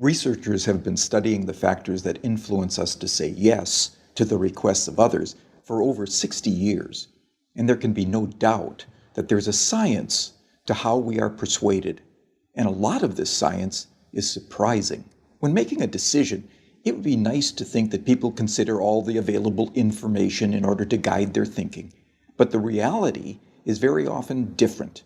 Researchers have been studying the factors that influence us to say yes to the requests of others for over 60 years, and there can be no doubt that there's a science to how we are persuaded, and a lot of this science is surprising. When making a decision, it would be nice to think that people consider all the available information in order to guide their thinking, but the reality is very often different.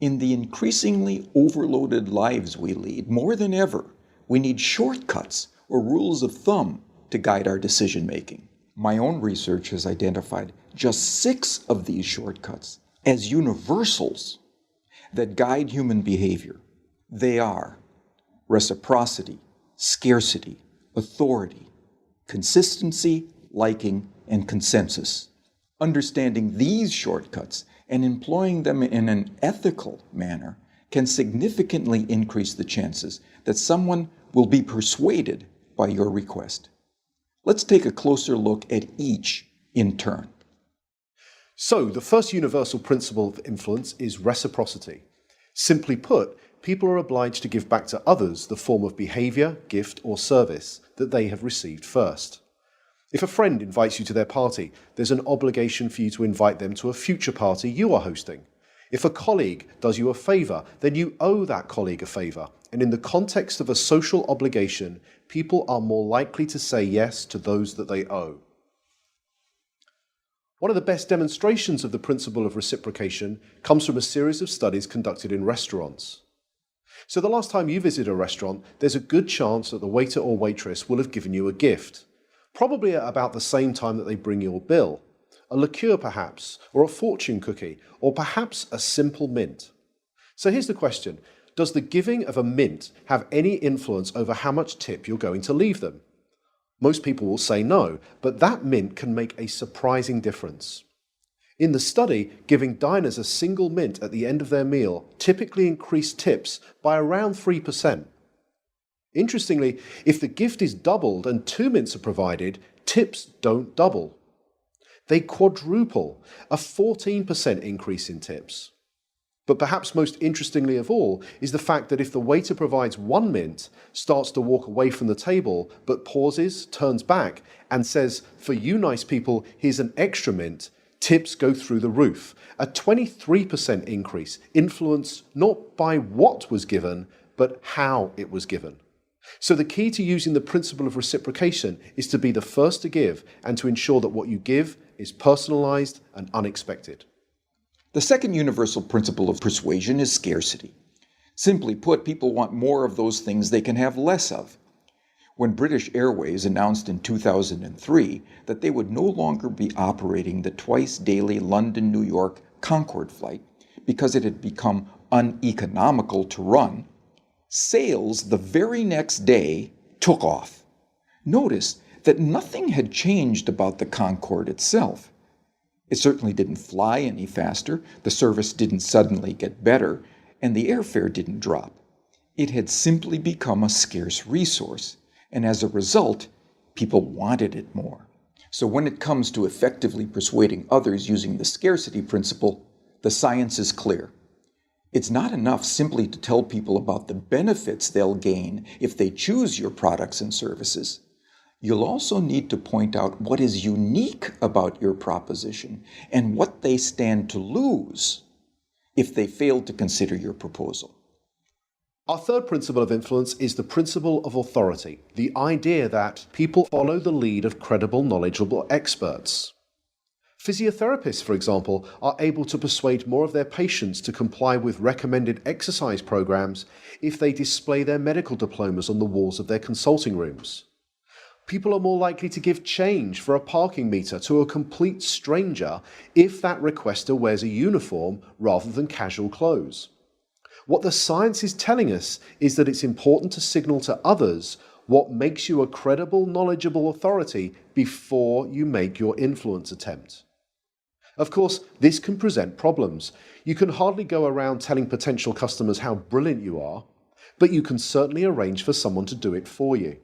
In the increasingly overloaded lives we lead, more than ever, we need shortcuts or rules of thumb to guide our decision-making. My own research has identified just 6 of these shortcuts as universals that guide human behavior. They are reciprocity, scarcity, authority, consistency, liking, and consensus. Understanding these shortcuts and employing them in an ethical manner can significantly increase the chances that someone will be persuaded by your request. Let's take a closer look at each in turn. So, the first universal principle of influence is reciprocity. Simply put, people are obliged to give back to others the form of behavior, gift, or service that they have received first. If a friend invites you to their party, there's an obligation for you to invite them to a future party you are hosting. If a colleague does you a favor, then you owe that colleague a favor. And in the context of a social obligation, people are more likely to say yes to those that they owe. One of the best demonstrations of the principle of reciprocation comes from a series of studies conducted in restaurants. So the last time you visit a restaurant, there's a good chance that the waiter or waitress will have given you a gift, probably at about the same time that they bring your bill. A liqueur perhaps, or a fortune cookie, or perhaps a simple mint. So here's the question. Does the giving of a mint have any influence over how much tip you're going to leave them? Most people will say no, but that mint can make a surprising difference. In the study, giving diners a single mint at the end of their meal typically increased tips by around 3%. Interestingly, if the gift is doubled and 2 mints are provided, tips don't double. They quadruple, a 14% increase in tips. But perhaps most interestingly of all is the fact that if the waiter provides 1 mint, starts to walk away from the table, but pauses, turns back, and says, "For you nice people, here's an extra mint," tips go through the roof. A 23% increase, influenced not by what was given, but how it was given. So the key to using the principle of reciprocation is to be the first to give and to ensure that what you give is personalized and unexpected. The second universal principle of persuasion is scarcity. Simply put, people want more of those things they can have less of. When British Airways announced in 2003 that they would no longer be operating the twice-daily London-New York Concorde flight because it had become uneconomical to run, sales the very next day took off. Notice that nothing had changed about the Concorde itself. It certainly didn't fly any faster, the service didn't suddenly get better, and the airfare didn't drop. It had simply become a scarce resource, and as a result, people wanted it more. So when it comes to effectively persuading others using the scarcity principle, the science is clear. It's not enough simply to tell people about the benefits they'll gain if they choose your products and services. You'll also need to point out what is unique about your proposition and what they stand to lose if they fail to consider your proposal. Our third principle of influence is the principle of authority, the idea that people follow the lead of credible, knowledgeable experts. Physiotherapists, for example, are able to persuade more of their patients to comply with recommended exercise programs if they display their medical diplomas on the walls of their consulting rooms. People are more likely to give change for a parking meter to a complete stranger if that requester wears a uniform rather than casual clothes. What the science is telling us is that it's important to signal to others what makes you a credible, knowledgeable authority before you make your influence attempt. Of course, this can present problems. You can hardly go around telling potential customers how brilliant you are, but you can certainly arrange for someone to do it for you.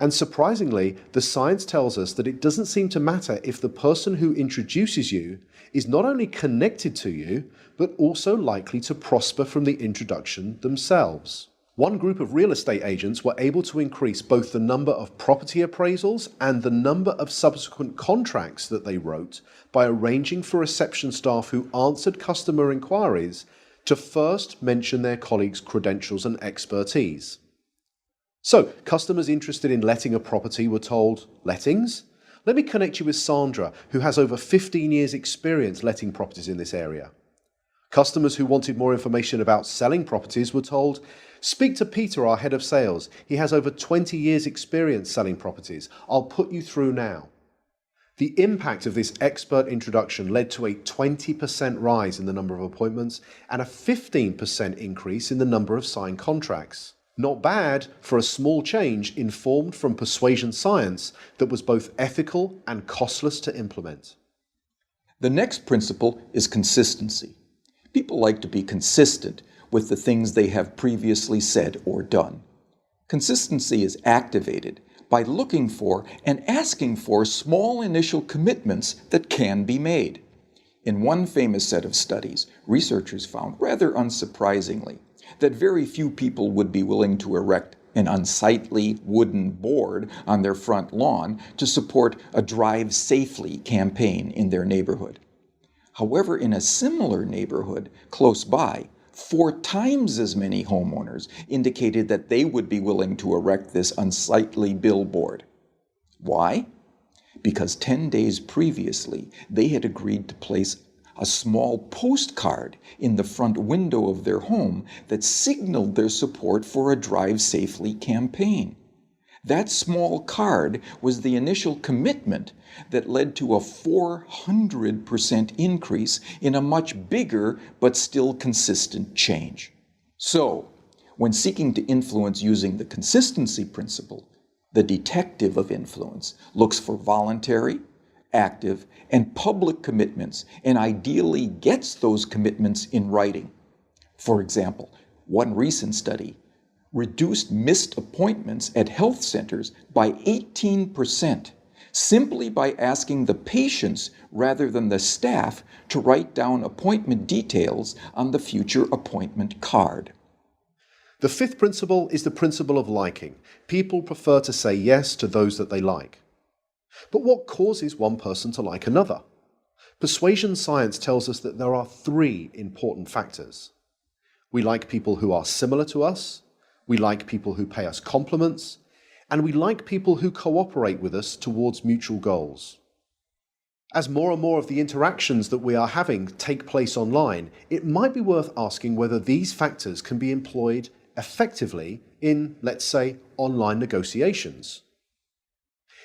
And surprisingly, the science tells us that it doesn't seem to matter if the person who introduces you is not only connected to you, but also likely to prosper from the introduction themselves. One group of real estate agents were able to increase both the number of property appraisals and the number of subsequent contracts that they wrote by arranging for reception staff who answered customer inquiries to first mention their colleagues' credentials and expertise. So, customers interested in letting a property were told, "Lettings? Let me connect you with Sandra, who has over 15 years' experience letting properties in this area." Customers who wanted more information about selling properties were told, "Speak to Peter, our head of sales. He has over 20 years' experience selling properties. I'll put you through now." The impact of this expert introduction led to a 20% rise in the number of appointments and a 15% increase in the number of signed contracts. Not bad for a small change informed from persuasion science that was both ethical and costless to implement. The next principle is consistency. People like to be consistent with the things they have previously said or done. Consistency is activated by looking for and asking for small initial commitments that can be made. In one famous set of studies, researchers found, rather unsurprisingly, that very few people would be willing to erect an unsightly wooden board on their front lawn to support a Drive Safely campaign in their neighborhood. However, in a similar neighborhood close by, 4 times as many homeowners indicated that they would be willing to erect this unsightly billboard. Why? Because 10 days previously, they had agreed to place a small postcard in the front window of their home that signaled their support for a Drive Safely campaign. That small card was the initial commitment that led to a 400% increase in a much bigger but still consistent change. So, when seeking to influence using the consistency principle, the detective of influence looks for voluntary, active, and public commitments and ideally gets those commitments in writing. For example, one recent study reduced missed appointments at health centers by 18%, simply by asking the patients rather than the staff to write down appointment details on the future appointment card. The fifth principle is the principle of liking. People prefer to say yes to those that they like. But what causes one person to like another? Persuasion science tells us that there are 3 important factors. We like people who are similar to us, we like people who pay us compliments, and we like people who cooperate with us towards mutual goals. As more and more of the interactions that we are having take place online, it might be worth asking whether these factors can be employed effectively in, let's say, online negotiations.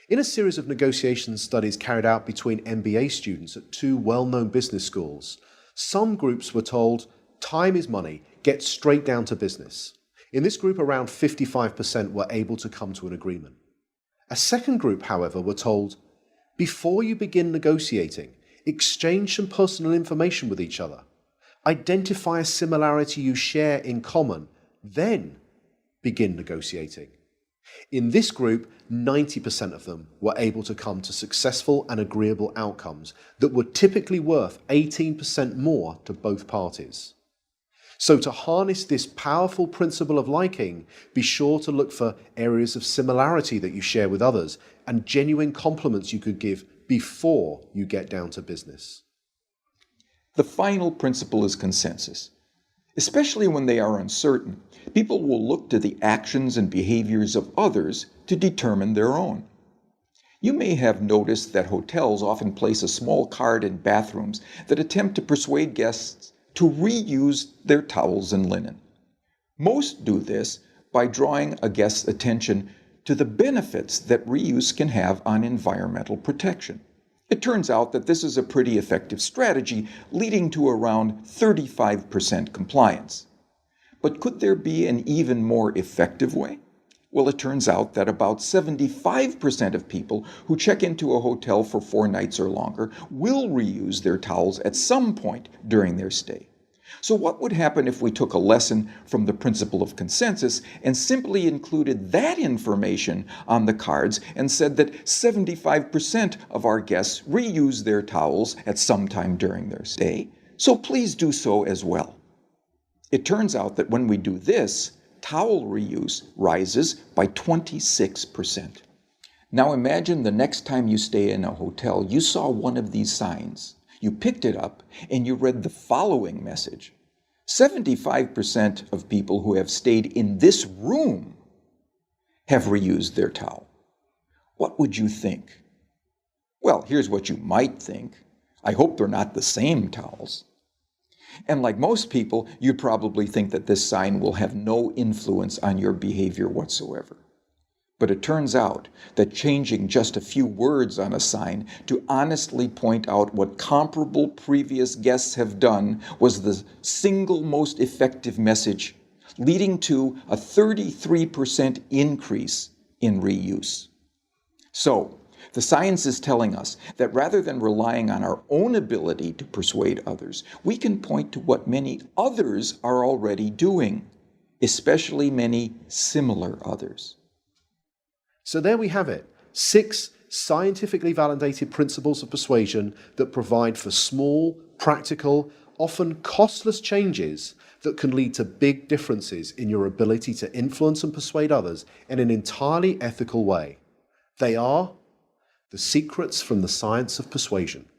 In a series of negotiation studies carried out between MBA students at 2 well-known business schools, some groups were told, "Time is money, get straight down to business." In this group, around 55% were able to come to an agreement. A second group, however, were told, "Before you begin negotiating, exchange some personal information with each other. Identify a similarity you share in common, then begin negotiating." In this group, 90% of them were able to come to successful and agreeable outcomes that were typically worth 18% more to both parties. So to harness this powerful principle of liking, be sure to look for areas of similarity that you share with others and genuine compliments you could give before you get down to business. The final principle is consensus. Especially when they are uncertain, people will look to the actions and behaviors of others to determine their own. You may have noticed that hotels often place a small card in bathrooms that attempt to persuade guests to reuse their towels and linen. Most do this by drawing a guest's attention to the benefits that reuse can have on environmental protection. It turns out that this is a pretty effective strategy, leading to around 35% compliance. But could there be an even more effective way? Well, it turns out that about 75% of people who check into a hotel for 4 nights or longer will reuse their towels at some point during their stay. So what would happen if we took a lesson from the principle of consensus and simply included that information on the cards and said that 75% of our guests reuse their towels at some time during their stay, so please do so as well. It turns out that when we do this, towel reuse rises by 26%. Now imagine the next time you stay in a hotel, you saw one of these signs. You picked it up and you read the following message. 75% of people who have stayed in this room have reused their towel. What would you think? Well, here's what you might think. I hope they're not the same towels. And like most people, you probably think that this sign will have no influence on your behavior whatsoever. But it turns out that changing just a few words on a sign to honestly point out what comparable previous guests have done was the single most effective message, leading to a 33% increase in reuse. So, the science is telling us that rather than relying on our own ability to persuade others, we can point to what many others are already doing, especially many similar others. So there we have it, 6 scientifically validated principles of persuasion that provide for small, practical, often costless changes that can lead to big differences in your ability to influence and persuade others in an entirely ethical way. They are the secrets from the science of persuasion.